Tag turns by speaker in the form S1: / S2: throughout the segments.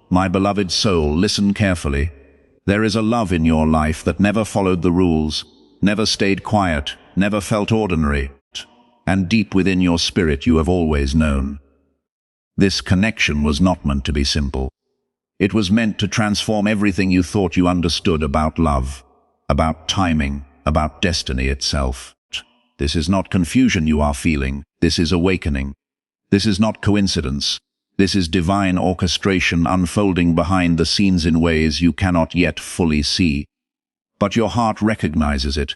S1: My beloved soul, listen carefully. There is a love in your life that never followed the rules, never stayed quiet, never felt ordinary, and deep within your spirit you have always known. This connection was not meant to be simple. It was meant to transform everything you thought you understood about love, about timing, about destiny itself. This is not confusion you are feeling, this is awakening. This is not coincidence. This is divine orchestration unfolding behind the scenes in ways you cannot yet fully see. But your heart recognizes it,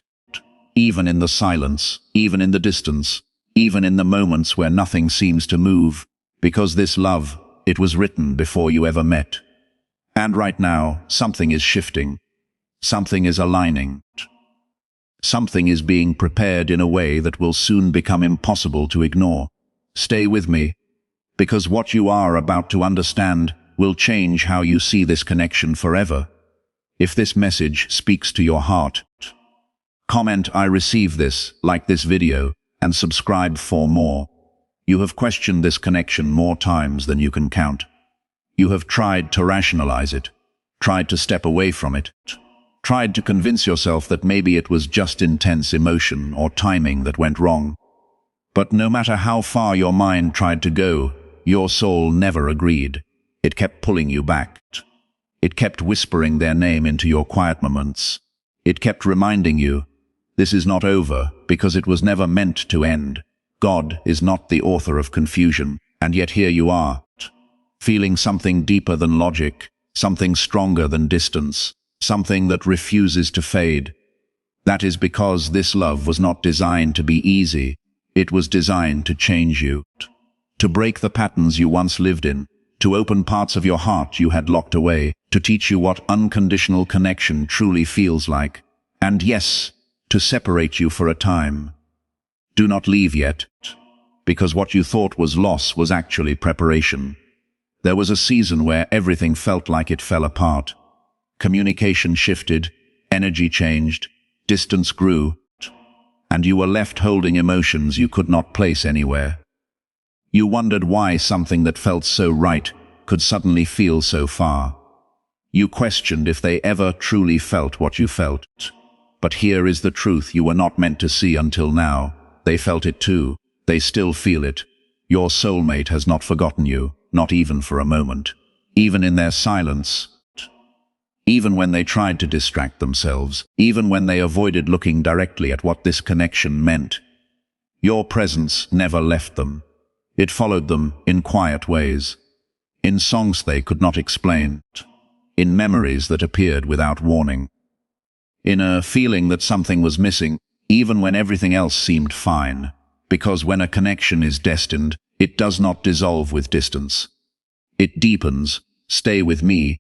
S1: even in the silence, even in the distance, even in the moments where nothing seems to move, because this love, it was written before you ever met. And right now, something is shifting. Something is aligning. Something is being prepared in a way that will soon become impossible to ignore. Stay with me, because what you are about to understand will change how you see this connection forever. If this message speaks to your heart, comment "I receive this," like this video, and subscribe for more. You have questioned this connection more times than you can count. You have tried to rationalize it, tried to step away from it, tried to convince yourself that maybe it was just intense emotion or timing that went wrong. But no matter how far your mind tried to go, your soul never agreed. It kept pulling you back. It kept whispering their name into your quiet moments. It kept reminding you, this is not over, because it was never meant to end. God is not the author of confusion, and yet here you are, feeling something deeper than logic, something stronger than distance, something that refuses to fade. That is because this love was not designed to be easy. It was designed to change you, to break the patterns you once lived in, to open parts of your heart you had locked away, to teach you what unconditional connection truly feels like, and yes, to separate you for a time. Do not leave yet, because what you thought was loss was actually preparation. There was a season where everything felt like it fell apart. Communication shifted, energy changed, distance grew, and you were left holding emotions you could not place anywhere. You wondered why something that felt so right could suddenly feel so far. You questioned if they ever truly felt what you felt. But here is the truth you were not meant to see until now. They felt it too. They still feel it. Your soulmate has not forgotten you, not even for a moment. Even in their silence, even when they tried to distract themselves, even when they avoided looking directly at what this connection meant, your presence never left them. It followed them in quiet ways, in songs they could not explain, in memories that appeared without warning, in a feeling that something was missing, even when everything else seemed fine. Because when a connection is destined, it does not dissolve with distance. It deepens. Stay with me,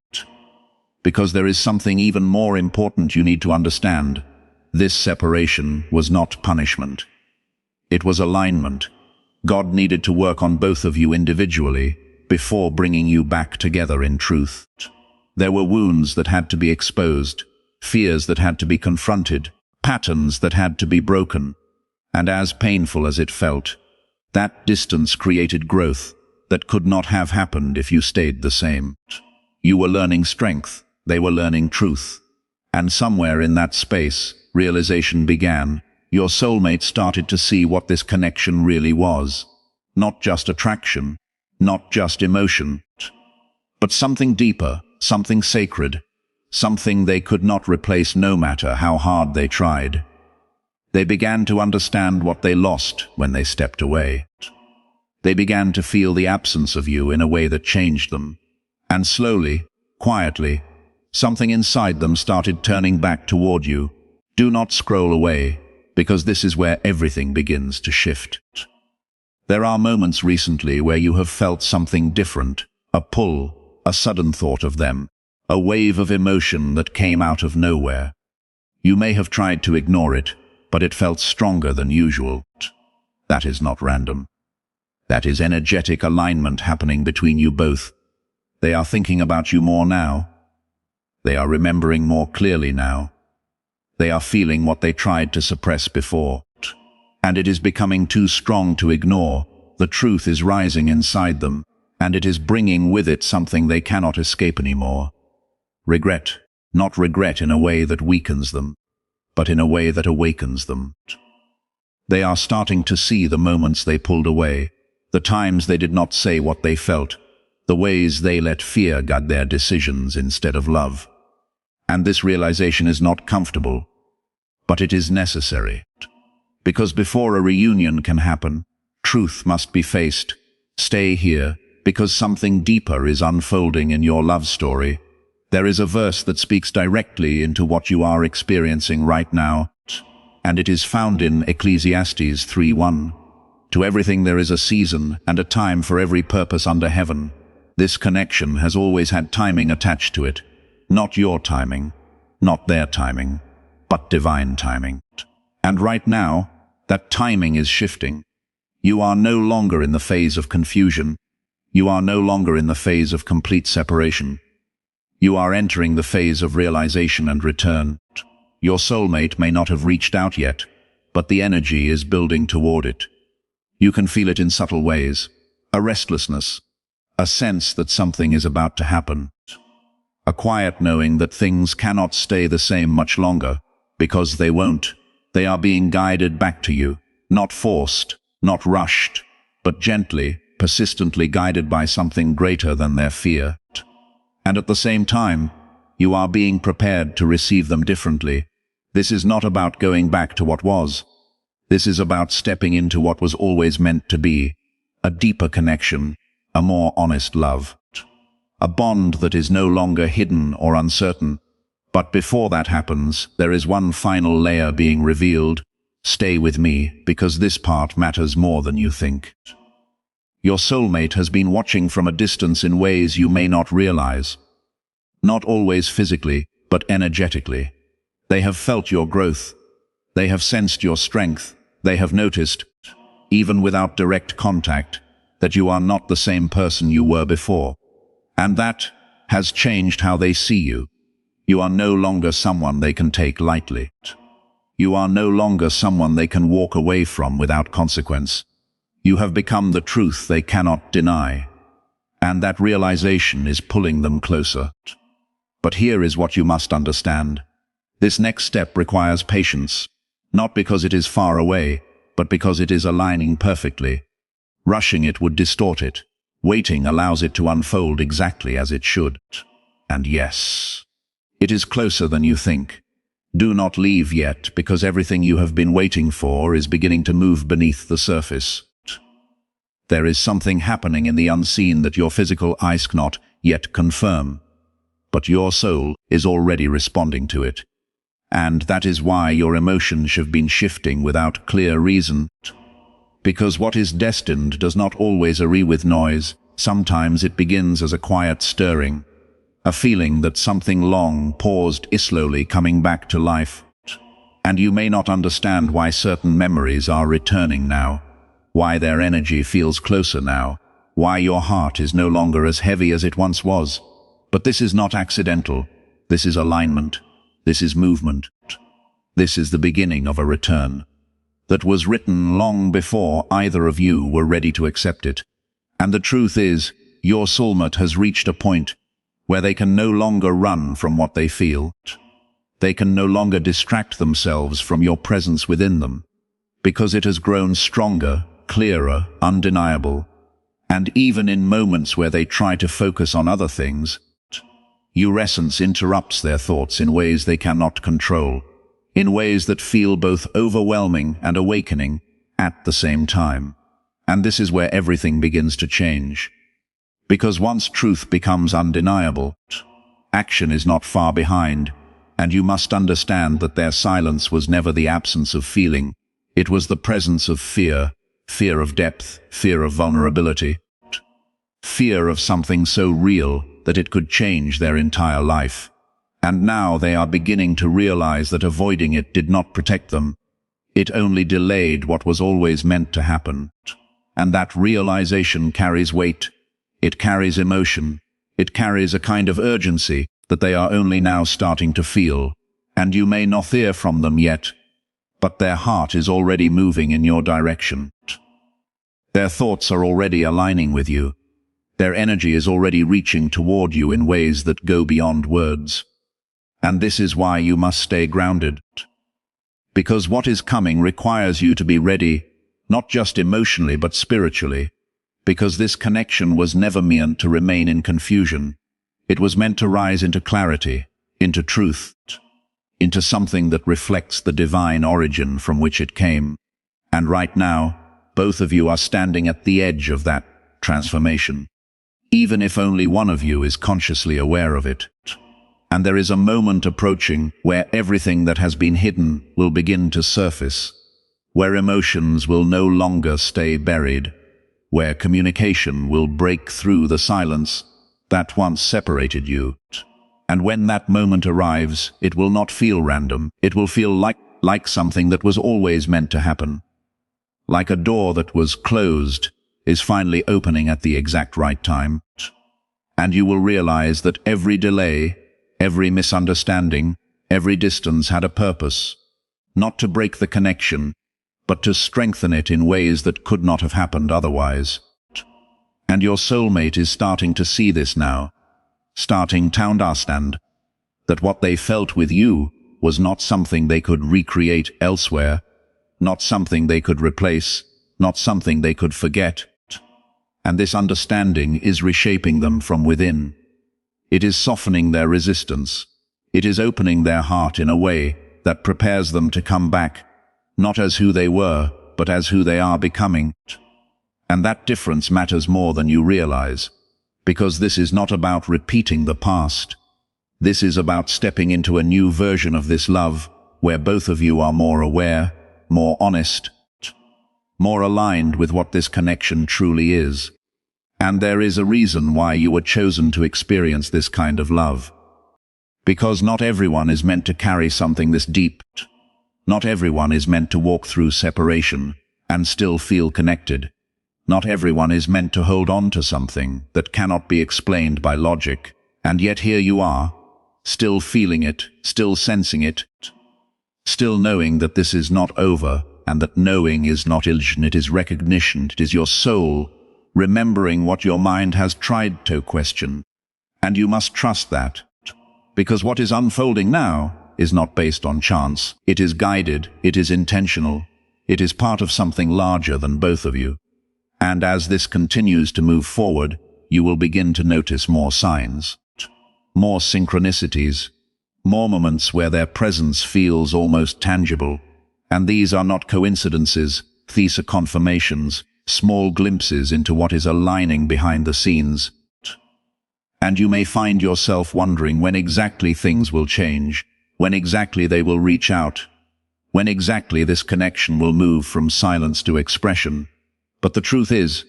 S1: because there is something even more important you need to understand. This separation was not punishment. It was alignment. God needed to work on both of you individually before bringing you back together in truth. There were wounds that had to be exposed, fears that had to be confronted, patterns that had to be broken. And as painful as it felt, that distance created growth that could not have happened if you stayed the same. You were learning strength, they were learning truth. And somewhere in that space, realization began. Your soulmate started to see what this connection really was. Not just attraction, not just emotion, but something deeper, something sacred, something they could not replace no matter how hard they tried. They began to understand what they lost when they stepped away. They began to feel the absence of you in a way that changed them. And slowly, quietly, something inside them started turning back toward you. Do not scroll away, because this is where everything begins to shift. There are moments recently where you have felt something different, a pull, a sudden thought of them, a wave of emotion that came out of nowhere. You may have tried to ignore it, but it felt stronger than usual. That is not random. That is energetic alignment happening between you both. They are thinking about you more now. They are remembering more clearly now. They are feeling what they tried to suppress before. And it is becoming too strong to ignore. The truth is rising inside them, and it is bringing with it something they cannot escape anymore. Regret, not regret in a way that weakens them, but in a way that awakens them. They are starting to see the moments they pulled away, the times they did not say what they felt, the ways they let fear guide their decisions instead of love. And this realization is not comfortable, but it is necessary. Because before a reunion can happen, truth must be faced. Stay here, because something deeper is unfolding in your love story. There is a verse that speaks directly into what you are experiencing right now, and it is found in Ecclesiastes 3:1. To everything there is a season and a time for every purpose under heaven. This connection has always had timing attached to it. Not your timing, not their timing, but divine timing. And right now, that timing is shifting. You are no longer in the phase of confusion. You are no longer in the phase of complete separation. You are entering the phase of realization and return. Your soulmate may not have reached out yet, but the energy is building toward it. You can feel it in subtle ways. A restlessness, a sense that something is about to happen. A quiet knowing that things cannot stay the same much longer, because they won't. They are being guided back to you, not forced, not rushed, but gently, persistently guided by something greater than their fear. And at the same time, you are being prepared to receive them differently. This is not about going back to what was. This is about stepping into what was always meant to be, a deeper connection, a more honest love. A bond that is no longer hidden or uncertain. But before that happens, there is one final layer being revealed. Stay with me, because this part matters more than you think. Your soulmate has been watching from a distance in ways you may not realize. Not always physically, but energetically. They have felt your growth. They have sensed your strength. They have noticed, even without direct contact, that you are not the same person you were before. And that has changed how they see you. You are no longer someone they can take lightly. You are no longer someone they can walk away from without consequence. You have become the truth they cannot deny. And that realization is pulling them closer. But here is what you must understand. This next step requires patience, not because it is far away, but because it is aligning perfectly. Rushing it would distort it. Waiting allows it to unfold exactly as it should. And yes, it is closer than you think. Do not leave yet, because everything you have been waiting for is beginning to move beneath the surface. There is something happening in the unseen that your physical eyes cannot yet confirm, but your soul is already responding to it. And that is why your emotions have been shifting without clear reason. Because what is destined does not always agree with noise. Sometimes it begins as a quiet stirring, a feeling that something long paused is slowly coming back to life. And you may not understand why certain memories are returning now, why their energy feels closer now, why your heart is no longer as heavy as it once was. But this is not accidental. This is alignment. This is movement. This is the beginning of a return that was written long before either of you were ready to accept it. And the truth is, your soulmate has reached a point where they can no longer run from what they feel. They can no longer distract themselves from your presence within them, because it has grown stronger, clearer, undeniable. And even in moments where they try to focus on other things, your essence interrupts their thoughts in ways they cannot control, in ways that feel both overwhelming and awakening at the same time. And this is where everything begins to change. Because once truth becomes undeniable, action is not far behind, and you must understand that their silence was never the absence of feeling. It was the presence of fear, fear of depth, fear of vulnerability, fear of something so real that it could change their entire life. And now they are beginning to realize that avoiding it did not protect them. It only delayed what was always meant to happen. And that realization carries weight. It carries emotion. It carries a kind of urgency that they are only now starting to feel. And you may not hear from them yet, but their heart is already moving in your direction. Their thoughts are already aligning with you. Their energy is already reaching toward you in ways that go beyond words. And this is why you must stay grounded. Because what is coming requires you to be ready, not just emotionally but spiritually. Because this connection was never meant to remain in confusion. It was meant to rise into clarity, into truth, into something that reflects the divine origin from which it came. And right now, both of you are standing at the edge of that transformation. Even if only one of you is consciously aware of it. And there is a moment approaching where everything that has been hidden will begin to surface, where emotions will no longer stay buried, where communication will break through the silence that once separated you. And when that moment arrives, it will not feel random. It will feel like something that was always meant to happen. Like a door that was closed is finally opening at the exact right time. And you will realize that every delay, every misunderstanding, every distance had a purpose, not to break the connection, but to strengthen it in ways that could not have happened otherwise. And your soulmate is starting to see this now, starting to understand that what they felt with you was not something they could recreate elsewhere, not something they could replace, not something they could forget. And this understanding is reshaping them from within. It is softening their resistance. It is opening their heart in a way that prepares them to come back, not as who they were, but as who they are becoming. And that difference matters more than you realize, because this is not about repeating the past. This is about stepping into a new version of this love, where both of you are more aware, more honest, more aligned with what this connection truly is. And there is a reason why you were chosen to experience this kind of love. Because not everyone is meant to carry something this deep. Not everyone is meant to walk through separation and still feel connected. Not everyone is meant to hold on to something that cannot be explained by logic. And yet here you are, still feeling it, still sensing it, still knowing that this is not over, and that knowing is not illusion, it is recognition, it is your soul, remembering what your mind has tried to question. And you must trust that, because what is unfolding now is not based on chance. It is guided, it is intentional, it is part of something larger than both of you. And as this continues to move forward, you will begin to notice more signs, more synchronicities, more moments where their presence feels almost tangible. And these are not coincidences, these are confirmations, small glimpses into what is aligning behind the scenes. And you may find yourself wondering when exactly things will change, when exactly they will reach out, when exactly this connection will move from silence to expression. But the truth is,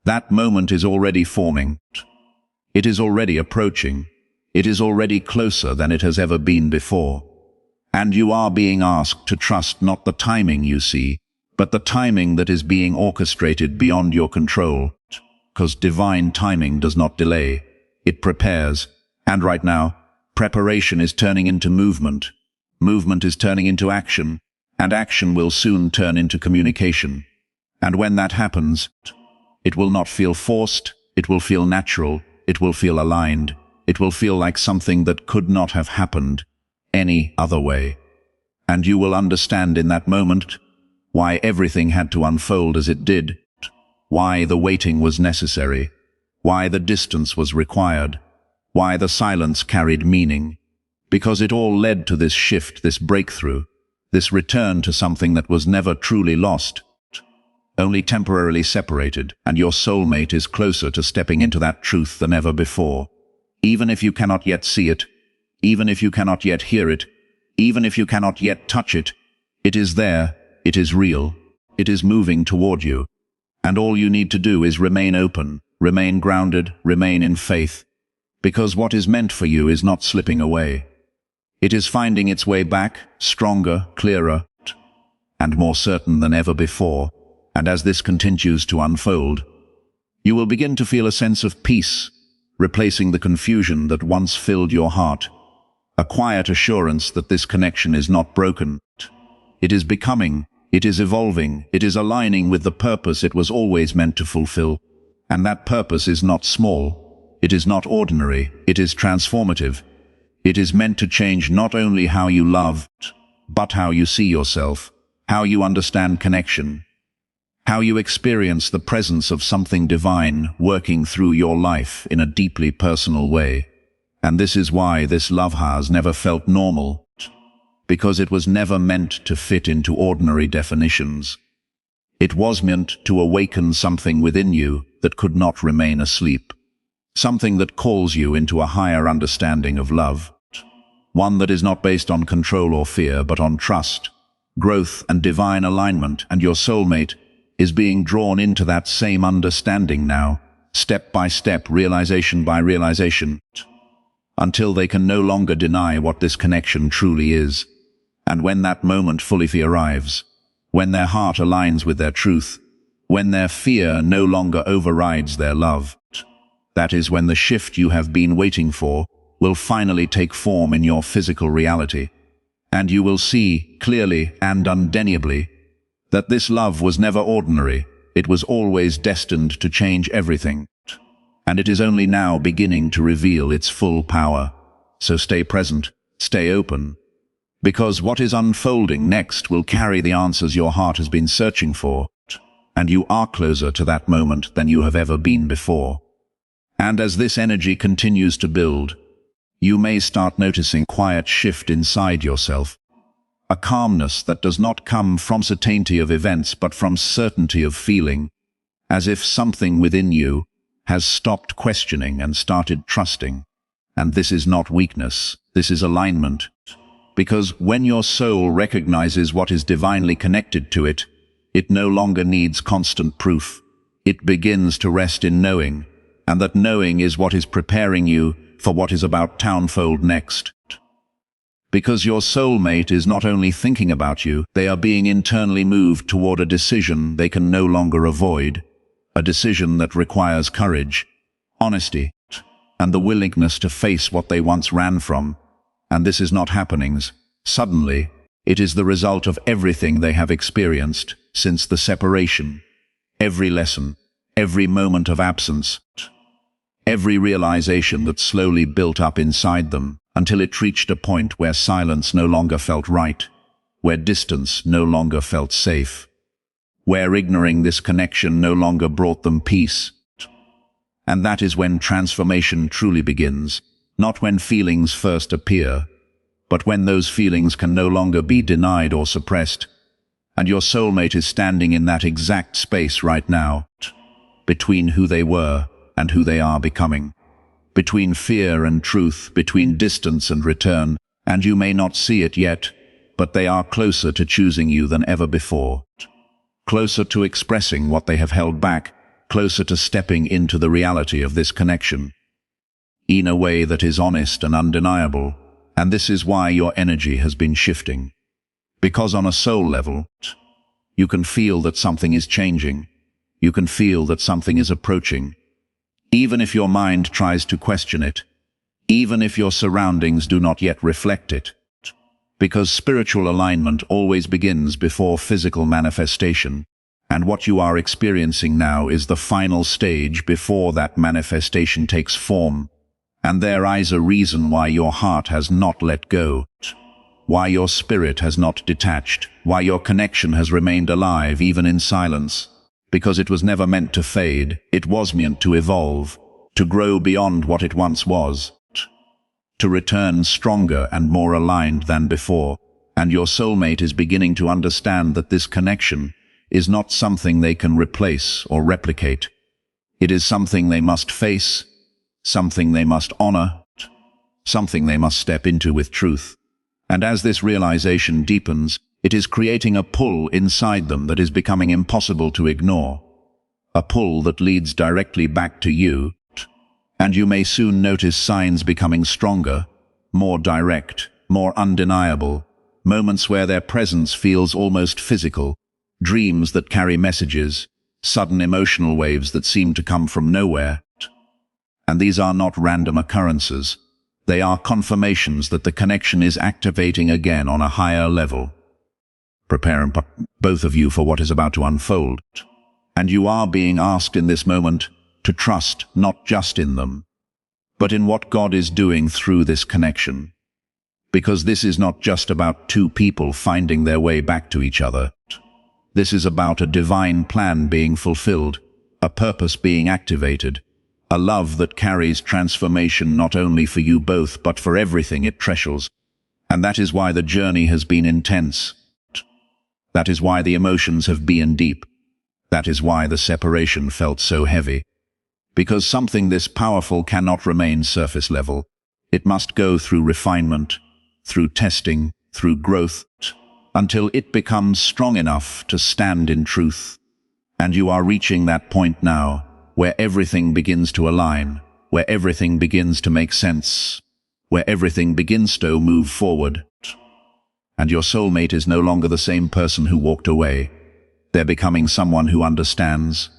S1: that moment is already forming. It is already approaching. It is already closer than it has ever been before. And you are being asked to trust not the timing you see, but the timing that is being orchestrated beyond your control. Because divine timing does not delay. It prepares. And right now, preparation is turning into movement. Movement is turning into action. And action will soon turn into communication. And when that happens, it will not feel forced, it will feel natural, it will feel aligned, it will feel like something that could not have happened any other way. And you will understand in that moment why everything had to unfold as it did, why the waiting was necessary, why the distance was required, why the silence carried meaning, because it all led to this shift, this breakthrough, this return to something that was never truly lost, only temporarily separated, and your soulmate is closer to stepping into that truth than ever before. Even if you cannot yet see it, even if you cannot yet hear it, even if you cannot yet touch it, it is there, it is real, it is moving toward you. And all you need to do is remain open, remain grounded, remain in faith, because what is meant for you is not slipping away. It is finding its way back, stronger, clearer, and more certain than ever before. And as this continues to unfold, you will begin to feel a sense of peace, replacing the confusion that once filled your heart. A quiet assurance that this connection is not broken. It is becoming, it is evolving, it is aligning with the purpose it was always meant to fulfill. And that purpose is not small. It is not ordinary. It is transformative. It is meant to change not only how you love, but how you see yourself, how you understand connection, how you experience the presence of something divine working through your life in a deeply personal way. And this is why this love has never felt normal, because it was never meant to fit into ordinary definitions. It was meant to awaken something within you that could not remain asleep, something that calls you into a higher understanding of love, one that is not based on control or fear, but on trust, growth, and divine alignment. And your soulmate is being drawn into that same understanding now, step by step, realization by realization, until they can no longer deny what this connection truly is. And when that moment fully arrives, when their heart aligns with their truth, when their fear no longer overrides their love, that is when the shift you have been waiting for will finally take form in your physical reality. And you will see clearly and undeniably that this love was never ordinary. It was always destined to change everything. And it is only now beginning to reveal its full power. So stay present, stay open, because what is unfolding next will carry the answers your heart has been searching for, and you are closer to that moment than you have ever been before. And as this energy continues to build, you may start noticing a quiet shift inside yourself, a calmness that does not come from certainty of events but from certainty of feeling, as if something within you has stopped questioning and started trusting. And this is not weakness, this is alignment. Because when your soul recognizes what is divinely connected to it, it no longer needs constant proof. It begins to rest in knowing, and that knowing is what is preparing you for what is about to unfold next. Because your soulmate is not only thinking about you, they are being internally moved toward a decision they can no longer avoid, a decision that requires courage, honesty, and the willingness to face what they once ran from. And this is not happenings suddenly. It is the result of everything they have experienced since the separation, every lesson, every moment of absence, every realization that slowly built up inside them until it reached a point where silence no longer felt right, where distance no longer felt safe, where ignoring this connection no longer brought them peace. And that is when transformation truly begins, not when feelings first appear, but when those feelings can no longer be denied or suppressed. And your soulmate is standing in that exact space right now, between who they were and who they are becoming, between fear and truth, between distance and return. And you may not see it yet, but they are closer to choosing you than ever before, closer to expressing what they have held back, closer to stepping into the reality of this connection in a way that is honest and undeniable. And this is why your energy has been shifting. Because on a soul level, you can feel that something is changing. You can feel that something is approaching. Even if your mind tries to question it, even if your surroundings do not yet reflect it. Because spiritual alignment always begins before physical manifestation. And what you are experiencing now is the final stage before that manifestation takes form. And there is a reason why your heart has not let go, why your spirit has not detached, why your connection has remained alive even in silence. Because it was never meant to fade, it was meant to evolve, to grow beyond what it once was, to return stronger and more aligned than before. And your soulmate is beginning to understand that this connection is not something they can replace or replicate. It is something they must face, something they must honor, something they must step into with truth. And as this realization deepens, it is creating a pull inside them that is becoming impossible to ignore. A pull that leads directly back to you. And you may soon notice signs becoming stronger, more direct, more undeniable, moments where their presence feels almost physical, dreams that carry messages, sudden emotional waves that seem to come from nowhere. And these are not random occurrences. They are confirmations that the connection is activating again on a higher level. Prepare both of you for what is about to unfold. And you are being asked in this moment to trust not just in them, but in what God is doing through this connection. Because this is not just about two people finding their way back to each other. This is about a divine plan being fulfilled, a purpose being activated, a love that carries transformation not only for you both but for everything it treasures. And that is why the journey has been intense. That is why the emotions have been deep. That is why the separation felt so heavy. Because something this powerful cannot remain surface level. It must go through refinement, through testing, through growth, until it becomes strong enough to stand in truth. And you are reaching that point now, where everything begins to align, where everything begins to make sense, where everything begins to move forward. And your soulmate is no longer the same person who walked away. They're becoming someone who understands,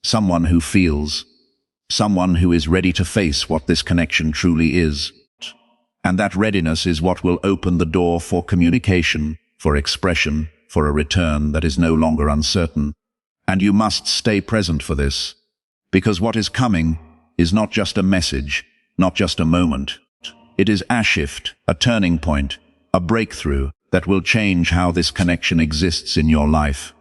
S1: someone who feels, someone who is ready to face what this connection truly is. And that readiness is what will open the door for communication, for expression, for a return that is no longer uncertain. And you must stay present for this, because what is coming is not just a message, not just a moment. It is a shift, a turning point, a breakthrough that will change how this connection exists in your life.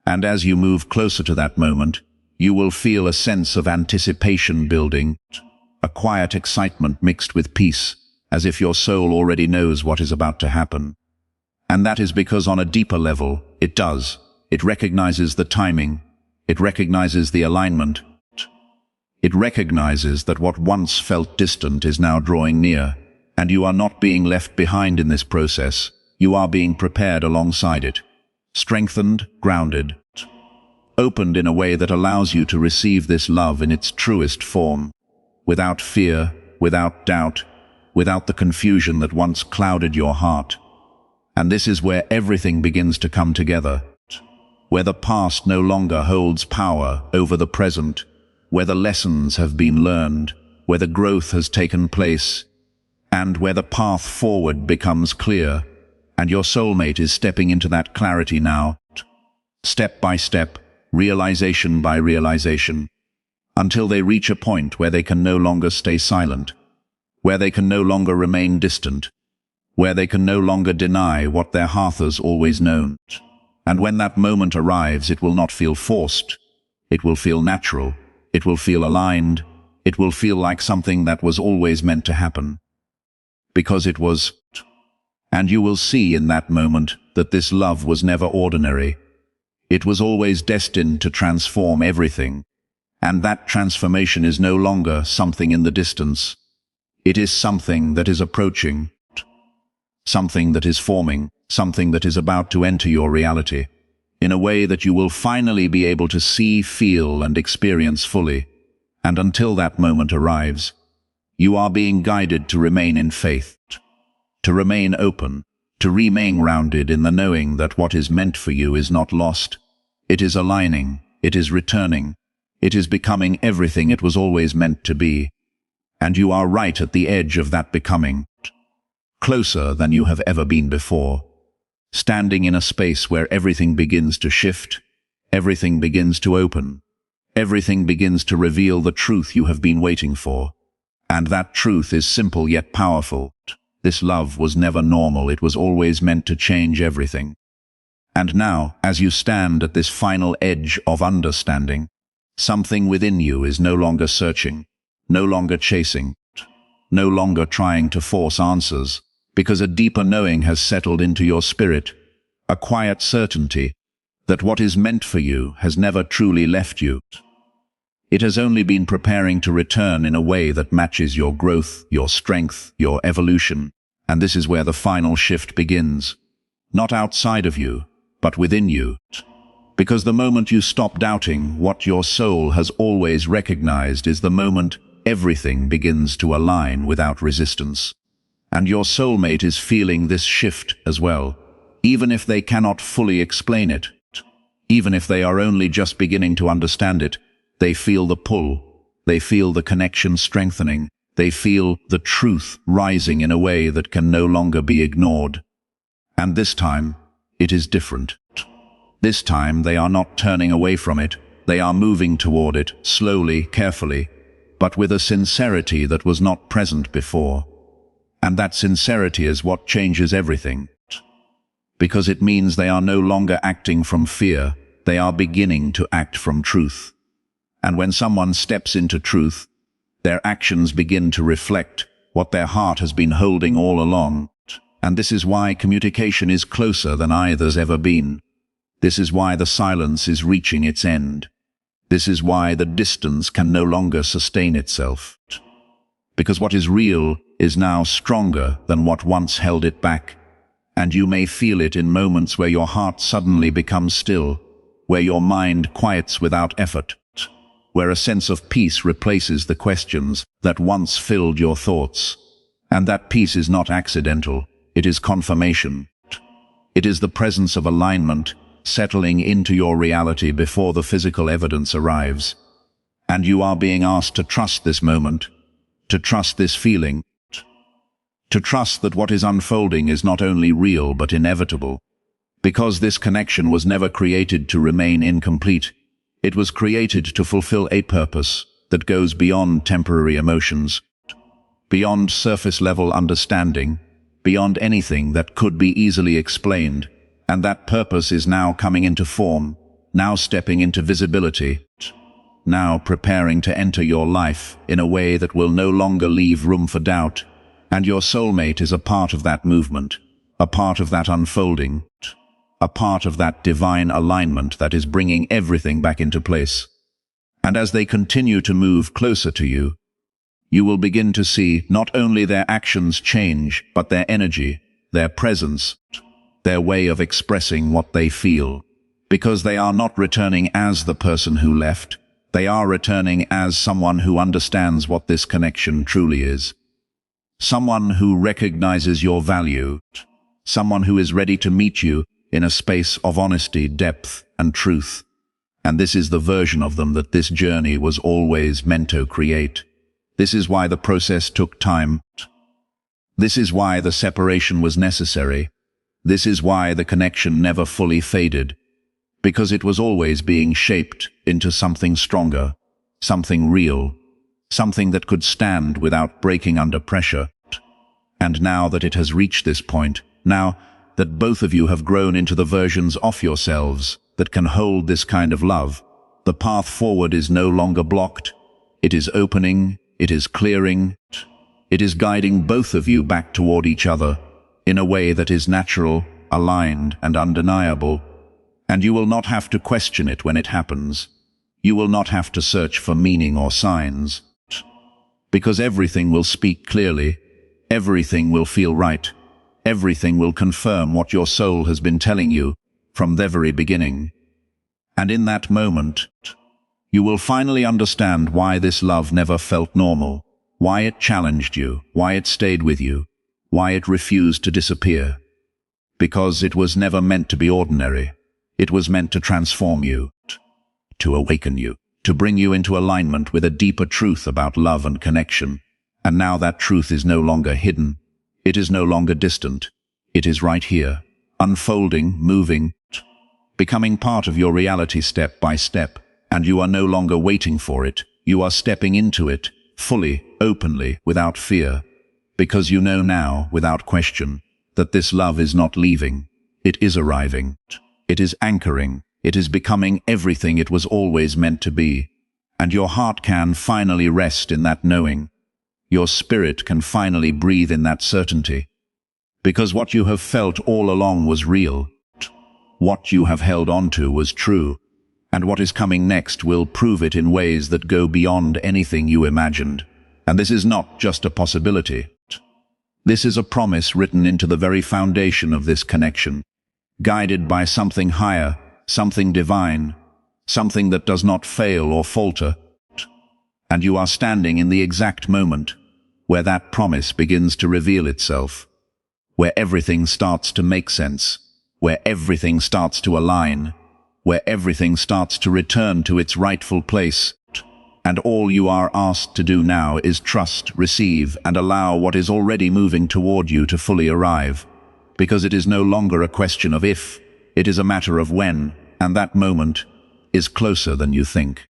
S1: And as you move closer to that moment, you will feel a sense of anticipation building, a quiet excitement mixed with peace, as if your soul already knows what is about to happen. And that is because on a deeper level, it does. It recognizes the timing. It recognizes the alignment. It recognizes that what once felt distant is now drawing near, and you are not being left behind in this process. You are being prepared alongside it, strengthened, grounded, opened in a way that allows you to receive this love in its truest form, without fear, without doubt, without the confusion that once clouded your heart. And this is where everything begins to come together, where the past no longer holds power over the present, where the lessons have been learned, where the growth has taken place, and where the path forward becomes clear. And your soulmate is stepping into that clarity now, step by step, realization by realization, until they reach a point where they can no longer stay silent, where they can no longer remain distant, where they can no longer deny what their heart has always known. And when that moment arrives, it will not feel forced. It will feel natural. It will feel aligned. It will feel like something that was always meant to happen. Because it was. And you will see in that moment that this love was never ordinary. It was always destined to transform everything. And that transformation is no longer something in the distance. It is something that is approaching, something that is forming, something that is about to enter your reality, in a way that you will finally be able to see, feel, and experience fully. And until that moment arrives, you are being guided to remain in faith, to remain open, to remain grounded in the knowing that what is meant for you is not lost. It is aligning, it is returning, it is becoming everything it was always meant to be. And you are right at the edge of that becoming, closer than you have ever been before, standing in a space where everything begins to shift, everything begins to open, everything begins to reveal the truth you have been waiting for. And that truth is simple yet powerful. This love was never normal, it was always meant to change everything. And now, as you stand at this final edge of understanding, something within you is no longer searching, no longer chasing, no longer trying to force answers, because a deeper knowing has settled into your spirit, a quiet certainty that what is meant for you has never truly left you. It has only been preparing to return in a way that matches your growth, your strength, your evolution. And this is where the final shift begins. Not outside of you, but within you. Because the moment you stop doubting what your soul has always recognized is the moment everything begins to align without resistance. And your soulmate is feeling this shift as well, even if they cannot fully explain it. Even if they are only just beginning to understand it, they feel the pull, they feel the connection strengthening, they feel the truth rising in a way that can no longer be ignored. And this time, it is different. This time they are not turning away from it, They are moving toward it, slowly, carefully, but with a sincerity that was not present before. And that sincerity is what changes everything. Because it means they are no longer acting from fear, they are beginning to act from truth. And when someone steps into truth, their actions begin to reflect what their heart has been holding all along. And this is why communication is closer than either's ever been. This is why the silence is reaching its end. This is why the distance can no longer sustain itself. Because what is real is now stronger than what once held it back. And you may feel it in moments where your heart suddenly becomes still, where your mind quiets without effort, where a sense of peace replaces the questions that once filled your thoughts. And that peace is not accidental, it is confirmation. It is the presence of alignment settling into your reality before the physical evidence arrives. And you are being asked to trust this moment, to trust this feeling, to trust that what is unfolding is not only real but inevitable. Because this connection was never created to remain incomplete. It was created to fulfill a purpose that goes beyond temporary emotions, beyond surface-level understanding, beyond anything that could be easily explained. And that purpose is now coming into form, now stepping into visibility, now preparing to enter your life in a way that will no longer leave room for doubt. And your soulmate is a part of that movement, a part of that unfolding, a part of that divine alignment that is bringing everything back into place. And as they continue to move closer to you, you will begin to see not only their actions change, but their energy, their presence, their way of expressing what they feel. Because they are not returning as the person who left, they are returning as someone who understands what this connection truly is. Someone who recognizes your value, someone who is ready to meet you in a space of honesty, depth, and truth. And this is the version of them that this journey was always meant to create. This is why the process took time. This is why the separation was necessary. This is why the connection never fully faded. Because it was always being shaped into something stronger, something real, something that could stand without breaking under pressure. And now that it has reached this point, now that both of you have grown into the versions of yourselves that can hold this kind of love, the path forward is no longer blocked. It is opening, it is clearing, it is guiding both of you back toward each other in a way that is natural, aligned, and undeniable. And you will not have to question it when it happens. You will not have to search for meaning or signs. Because everything will speak clearly, everything will feel right, everything will confirm what your soul has been telling you from the very beginning. And in that moment, you will finally understand why this love never felt normal, why it challenged you, why it stayed with you, why it refused to disappear. Because it was never meant to be ordinary. It was meant to transform you, to awaken you, to bring you into alignment with a deeper truth about love and connection. And now that truth is no longer hidden. It is no longer distant. It is right here, unfolding, moving, becoming part of your reality step by step. And you are no longer waiting for it. You are stepping into it, fully, openly, without fear. Because you know now, without question, that this love is not leaving. It is arriving. It is anchoring. It is becoming everything it was always meant to be. And your heart can finally rest in that knowing. Your spirit can finally breathe in that certainty. Because what you have felt all along was real. What you have held on to was true. And what is coming next will prove it in ways that go beyond anything you imagined. And this is not just a possibility. This is a promise written into the very foundation of this connection, guided by something higher, something divine, something that does not fail or falter. And you are standing in the exact moment where that promise begins to reveal itself, where everything starts to make sense, where everything starts to align, where everything starts to return to its rightful place. And all you are asked to do now is trust, receive, and allow what is already moving toward you to fully arrive. Because it is no longer a question of if, it is a matter of when, and that moment, is closer than you think.